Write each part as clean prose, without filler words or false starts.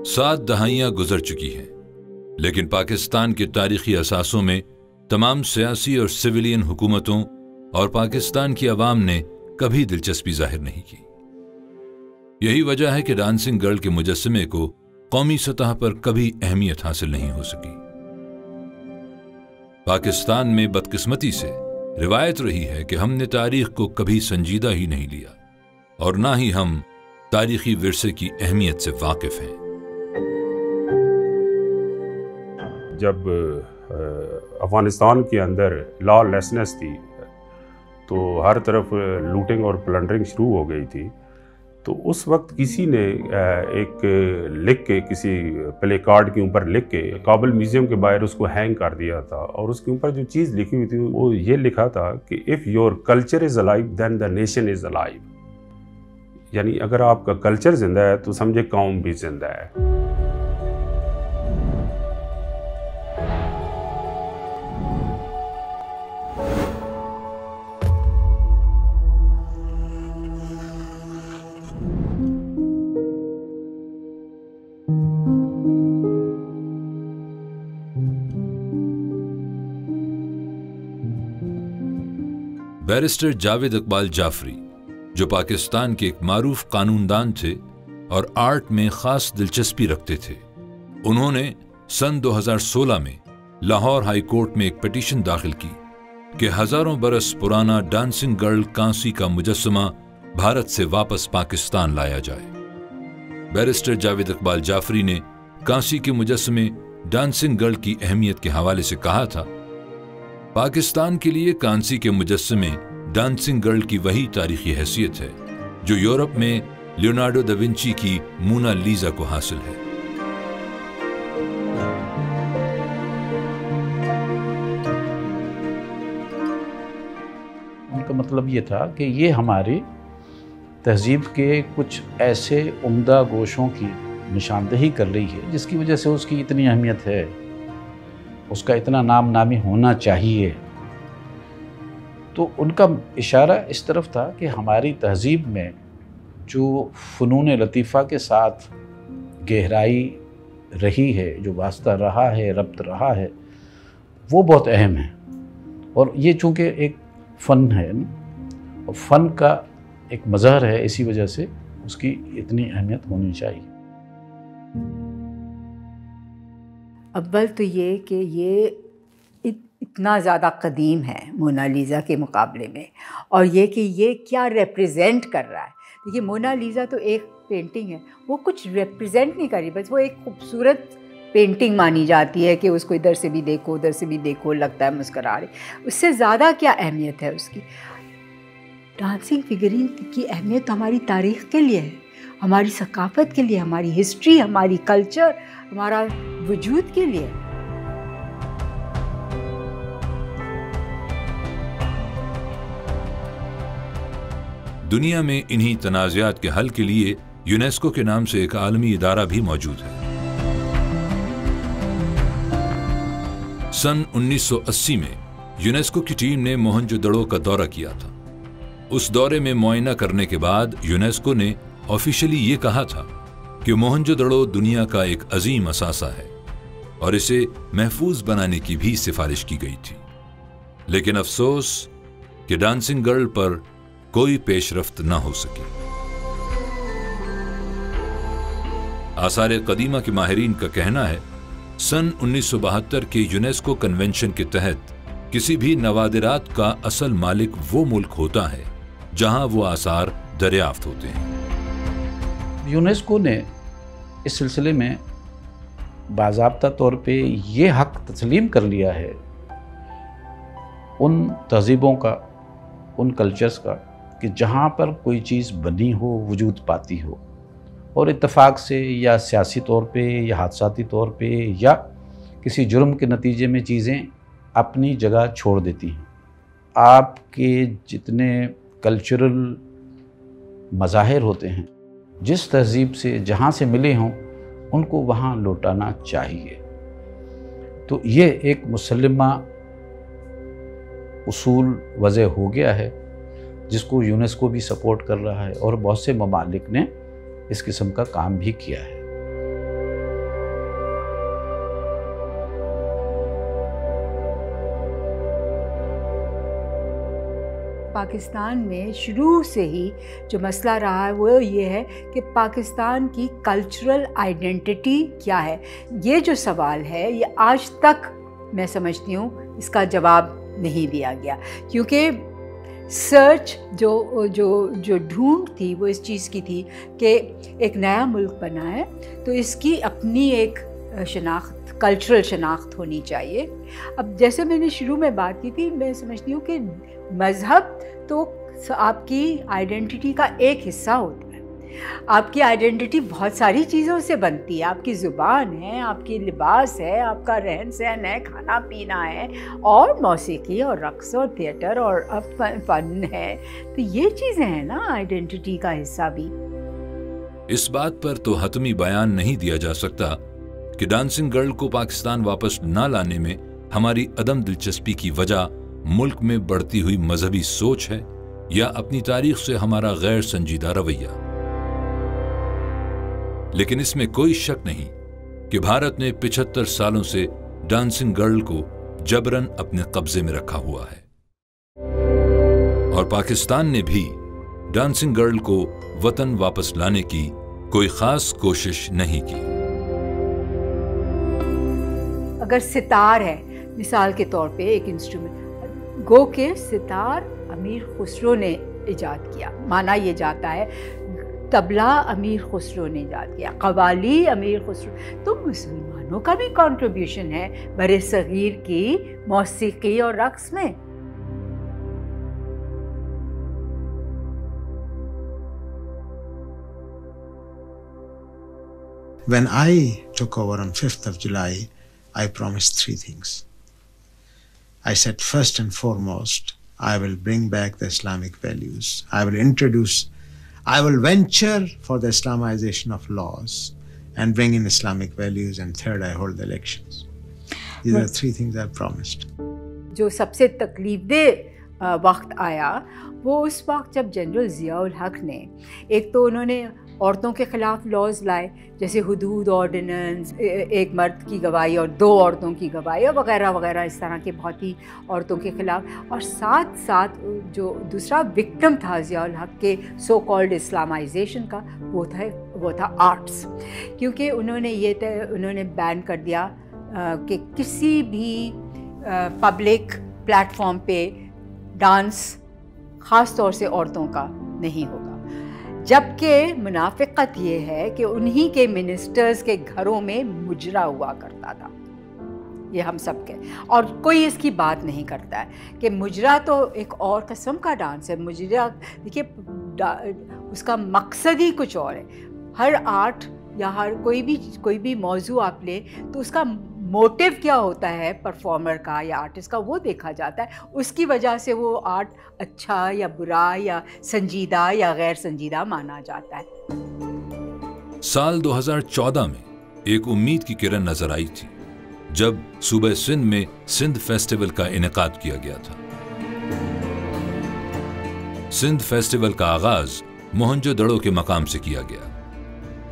7 دہائیاں گزر چکی ہیں، لیکن پاکستان کے تاریخی اثاثوں میں تمام سیاسی اور سویلین حکومتوں اور پاکستان کی عوام نے کبھی دلچسپی ظاہر نہیں کی۔ یہی وجہ ہے کہ ڈانسنگ گرل کے مجسمے کو قومی سطح پر کبھی اہمیت حاصل نہیں ہو سکی۔ پاکستان میں بدقسمتی سے روایت رہی ہے کہ ہم نے تاریخ کو کبھی سنجیدہ ہی نہیں لیا اور نہ ہی ہم تاریخی ورثے کی اہمیت سے واقف ہیں۔ جب افغانستان کے اندر لا لیسنس تھی تو ہر طرف لوٹنگ اور پلنڈرنگ شروع ہو گئی تھی، تو اس وقت کسی نے ایک لکھ کے کسی پلے کارڈ کے اوپر لکھ کے کابل میوزیم کے باہر اس کو ہینگ کر دیا تھا، اور اس کے اوپر جو چیز لکھی ہوئی تھی وہ یہ لکھا تھا کہ if your culture is alive then the nation is alive، یعنی اگر آپ کا کلچر زندہ ہے تو سمجھے قوم بھی زندہ ہے۔ بیرسٹر جاوید اقبال جعفری، جو پاکستان کے ایک معروف قانون دان تھے اور آرٹ میں خاص دلچسپی رکھتے تھے، انہوں نے سن 2016 میں لاہور ہائی کورٹ میں ایک پٹیشن داخل کی کہ ہزاروں برس پرانا ڈانسنگ گرل کانسی کا مجسمہ بھارت سے واپس پاکستان لایا جائے۔ بیرسٹر جاوید اقبال جعفری نے کانسی کے مجسمے ڈانسنگ گرل کی اہمیت کے حوالے سے کہا تھا، پاکستان کے لیے کانسی کے مجسمے ڈانسنگ گرل کی وہی تاریخی حیثیت ہے جو یورپ میں لیونارڈو دا ونچی کی مونا لیزا کو حاصل ہے۔ ان کا مطلب یہ تھا کہ یہ ہماری تہذیب کے کچھ ایسے عمدہ گوشوں کی نشاندہی کر رہی ہے جس کی وجہ سے اس کی اتنی اہمیت ہے، اس کا اتنا نام نامی ہونا چاہیے۔ تو ان کا اشارہ اس طرف تھا کہ ہماری تہذیب میں جو فنون لطیفہ کے ساتھ گہرائی رہی ہے، جو واسطہ رہا ہے، ربط رہا ہے، وہ بہت اہم ہے، اور یہ چونکہ ایک فن ہے اور فن کا ایک مظہر ہے، اسی وجہ سے اس کی اتنی اہمیت ہونی چاہیے۔ اول تو یہ کہ یہ اتنا زیادہ قدیم ہے مونا لیزا کے مقابلے میں، اور یہ کہ یہ کیا ریپریزنٹ کر رہا ہے۔ دیکھیے مونا لیزا تو ایک پینٹنگ ہے، وہ کچھ ریپریزنٹ نہیں کر رہی، بس وہ ایک خوبصورت پینٹنگ مانی جاتی ہے کہ اس کو ادھر سے بھی دیکھو ادھر سے بھی دیکھو، لگتا ہے مسکرا رہی۔ اس سے زیادہ کیا اہمیت ہے اس کی؟ ڈانسنگ فگرین کی اہمیت تو ہماری تاریخ کے لیے ہے، ہماری ثقافت کے لیے، ہماری ہسٹری، ہماری کلچر، ہمارا وجود کے لیے۔ دنیا میں انہی تنازعات کے حل کے لیے یونیسکو کے نام سے ایک عالمی ادارہ بھی موجود ہے۔ سن 1980 میں یونیسکو کی ٹیم نے موہنجو دڑو کا دورہ کیا تھا۔ اس دورے میں معائنہ کرنے کے بعد یونیسکو نے آفیشلی یہ کہا تھا کہ موہنجو دڑو دنیا کا ایک عظیم اثاثہ ہے اور اسے محفوظ بنانے کی بھی سفارش کی گئی تھی، لیکن افسوس کہ ڈانسنگ گرل پر کوئی پیش رفت نہ ہو سکی۔ آثار قدیمہ کے ماہرین کا کہنا ہے سن 1972 کے یونیسکو کنونشن کے تحت کسی بھی نوادرات کا اصل مالک وہ ملک ہوتا ہے جہاں وہ آثار دریافت ہوتے ہیں۔ یونیسکو نے اس سلسلے میں باضابطہ طور پہ یہ حق تسلیم کر لیا ہے ان تہذیبوں کا، ان کلچرز کا، کہ جہاں پر کوئی چیز بنی ہو، وجود پاتی ہو، اور اتفاق سے یا سیاسی طور پہ یا حادثاتی طور پہ یا کسی جرم کے نتیجے میں چیزیں اپنی جگہ چھوڑ دیتی ہیں، آپ کے جتنے کلچرل مظاہر ہوتے ہیں، جس تہذیب سے جہاں سے ملے ہوں، ان کو وہاں لوٹانا چاہیے۔ تو یہ ایک مسلمہ اصول وضع ہو گیا ہے جس کو یونیسکو بھی سپورٹ کر رہا ہے، اور بہت سے ممالک نے اس قسم کا کام بھی کیا ہے۔ پاکستان میں شروع سے ہی جو مسئلہ رہا ہے وہ یہ ہے کہ پاکستان کی کلچرل آئیڈینٹی کیا ہے. یہ جو سوال ہے یہ آج تک میں سمجھتی ہوں اس کا جواب نہیں دیا گیا، کیونکہ سرچ جو ڈھونڈ تھی وہ اس چیز کی تھی کہ ایک نیا ملک بنا ہے تو اس کی اپنی ایک شناخت، کلچرل شناخت ہونی چاہیے. اب جیسے میں نے شروع میں بات کی تھی، میں سمجھتی ہوں کہ مذہب تو آپ کی آئیڈینٹی کا ایک حصہ ہوتا ہے. آپ کی آئیڈینٹی بہت ساری چیزوں سے بنتی ہے. آپ کی زبان ہے، آپ کی لباس ہے، آپ کا رہن سہن ہے، کھانا پینا ہے، اور موسیقی اور رقص اور تھیٹر اور فن ہے. تو یہ چیزیں ہیں نا آئیڈینٹی کا حصہ بھی. اس بات پر تو حتمی بیان نہیں دیا جا سکتا کہ ڈانسنگ گرل کو پاکستان واپس نہ لانے میں ہماری عدم دلچسپی کی وجہ ملک میں بڑھتی ہوئی مذہبی سوچ ہے یا اپنی تاریخ سے ہمارا غیر سنجیدہ رویہ. لیکن اس میں کوئی شک نہیں کہ بھارت نے 75 سالوں سے ڈانسنگ گرل کو جبراً اپنے قبضے میں رکھا ہوا ہے، اور پاکستان نے بھی ڈانسنگ گرل کو وطن واپس لانے کی کوئی خاص کوشش نہیں کی. اگر ستار ہے مثال کے طور پہ ایک انسٹرومنٹ، گو کہ ستار امیر خسرو نے ایجاد کیا، مانا یہ جاتا ہے طبلہ امیر خسرو نے ایجاد کیا، قوالی امیر خسرو. تو مسلمانوں کا بھی کنٹریبیوشن ہے بر صغیر کی موسیقی اور رقص میں. When I took over on 5th of July, I promised 3 things. I said, first and foremost, I will bring back the Islamic values. I will venture for the Islamization of laws and bring in Islamic values. And third, I hold the elections. These are 3 things I promised. جو سب سے تکلیف دہ وقت آیا وہ اس وقت جب general Zia الحق نے ایک تو انہوں نے عورتوں کے خلاف لاز لائے، جیسے حدود آرڈیننس، ایک مرد کی گواہی اور 2 عورتوں کی گواہی وغیرہ وغیرہ، اس طرح کے بہت ہی عورتوں کے خلاف. اور ساتھ ساتھ جو دوسرا وکٹم تھا ضیاء الحق کے سو کالڈ اسلامائزیشن کا، وہ تھا آرٹس. کیونکہ انہوں نے بین کر دیا کہ کسی بھی پبلک پلیٹ فارم پہ ڈانس خاص طور سے عورتوں کا نہیں ہوگا. جبکہ منافقت یہ ہے کہ انہی کے منسٹرز کے گھروں میں مجرا ہوا کرتا تھا. یہ ہم سب کے، اور کوئی اس کی بات نہیں کرتا ہے کہ مجرا تو ایک اور قسم کا ڈانس ہے. مجرا دیکھیے اس کا مقصد ہی کچھ اور ہے. ہر آرٹ یا ہر کوئی بھی موضوع آپ لیں تو اس کا موٹیو کیا ہوتا ہے پرفارمر کا یا آرٹسٹ کا، وہ دیکھا جاتا ہے. اس کی وجہ سے وہ آرٹ اچھا یا برا یا سنجیدہ یا غیر سنجیدہ مانا جاتا ہے. سال 2014 میں ایک امید کی کرن نظر آئی تھی جب صوبہ سندھ میں سندھ فیسٹیول کا انعقاد کیا گیا تھا. سندھ فیسٹیول کا آغاز موہنجو دڑو کے مقام سے کیا گیا.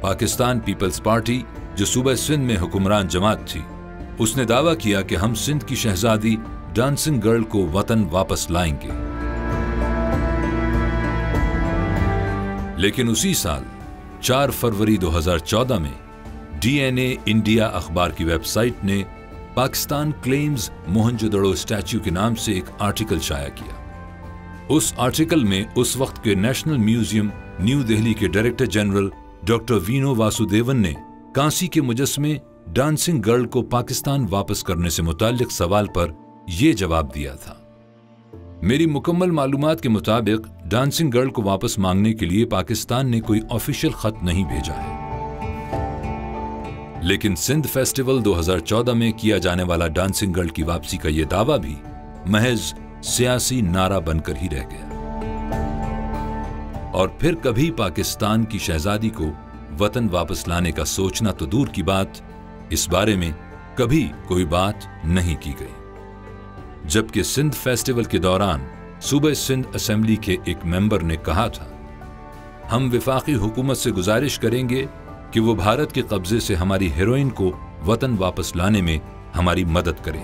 پاکستان پیپلز پارٹی جو صوبہ سندھ میں حکمران جماعت تھی، اس نے دعویٰ کیا کہ ہم سندھ کی شہزادی ڈانسنگ گرل کو وطن واپس لائیں گے. لیکن اسی سال 4 فروری 2014 میں DNA انڈیا اخبار کی ویب سائٹ نے پاکستان کلیمز موہنجو دڑو اسٹیچو کے نام سے ایک آرٹیکل شائع کیا. اس آرٹیکل میں اس وقت کے نیشنل میوزیم نیو دہلی کے ڈائریکٹر جنرل ڈاکٹر وینو واسودیون نے کانسی کے مجسمے ڈانسنگ گرل کو پاکستان واپس کرنے سے متعلق سوال پر یہ جواب دیا تھا. میری مکمل معلومات کے مطابق ڈانسنگ گرل کو واپس مانگنے کے لیے پاکستان نے کوئی آفیشیل خط نہیں بھیجا ہے. لیکن سندھ فیسٹیول 2014 میں کیا جانے والا ڈانسنگ گرل کی واپسی کا یہ دعویٰ بھی محض سیاسی نعرہ بن کر ہی رہ گیا. اور پھر کبھی پاکستان کی شہزادی کو وطن واپس لانے کا سوچنا تو دور کی بات، اس بارے میں کبھی کوئی بات نہیں کی گئی. جبکہ سندھ فیسٹیول کے دوران صوبہ سندھ اسمبلی کے ایک ممبر نے کہا تھا، ہم وفاقی حکومت سے گزارش کریں گے کہ وہ بھارت کے قبضے سے ہماری ہیروئن کو وطن واپس لانے میں ہماری مدد کریں.